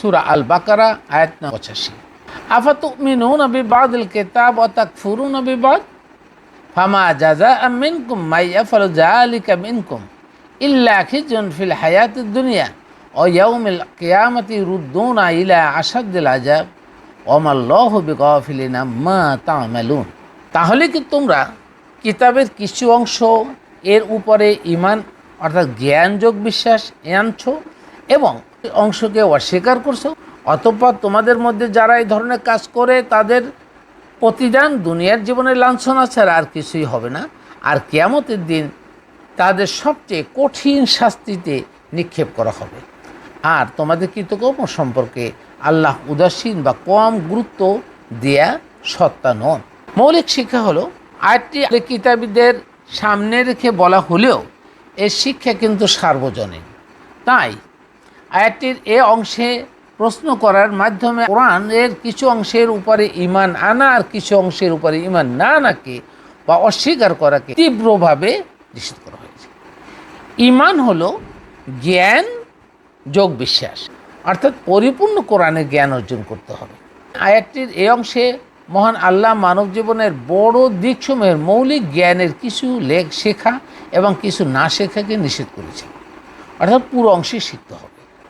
সূরা আল বাকারা আয়াত 85। আফাতুমিনুনা বিবাদিল কিতাব ওয়া তাকফুরুনা বিবাদ ফামা জাযাআ মিনকুম মান ইয়াফআলু যালিকা মিনকুম ইল্লা খিজুন ফিল হায়াতিদ দুনিয়া ওয়া ইয়াউমিল কিয়ামাতি ইউরদ্দুনা ইলা আশাদ্দিল আযাব ওয়া মাল্লাহু বিগাফিলিন আম্মা তা'মালুন। তাহলে কি তোমরা কিতাবের কিছু অংশ এর উপরে ঈমান অর্থাৎ জ্ঞানযোগ বিশ্বাস আনছো এবং অংশকে অস্বীকার করছো? অতঃপর তোমাদের মধ্যে যারা এই ধরনের কাজ করে তাদের প্রতিদান দুনিয়ার জীবনে লাঞ্ছনা ছাড়া আর কিছুই হবে না, আর কিয়ামতের দিন তাদের সবচেয়ে কঠিন শাস্তিতে নিক্ষেপ করা হবে। আর তোমাদের কৃতকর্ম সম্পর্কে আল্লাহ উদাসীন বা কম গুরুত্ব দেয়া সত্তা নন। মৌলিক শিক্ষা হলো, আয়াতটি কিতাবীদের সামনে রেখে বলা হলেও এর শিক্ষা কিন্তু সার্বজনীন। তাই আয়াতটির এ অংশে প্রশ্ন করার মাধ্যমে কোরআনের কিছু অংশের উপরে ঈমান আনা আর কিছু অংশের উপরে ঈমান না আনাকে বা অস্বীকার করাকে তীব্রভাবে নিষেধ করা হয়েছে। ঈমান হলো জ্ঞান যোগ বিশ্বাস, অর্থাৎ পরিপূর্ণ কোরআনের জ্ঞান অর্জন করতে হবে। আয়াতটির এই অংশে মহান আল্লাহ মানব জীবনের বড় দিকসমূহের মৌলিক জ্ঞানের কিছু শেখা এবং কিছু না শেখাকে নিষেধ করেছে, অর্থাৎ পুরো অংশে শিখতে হবে।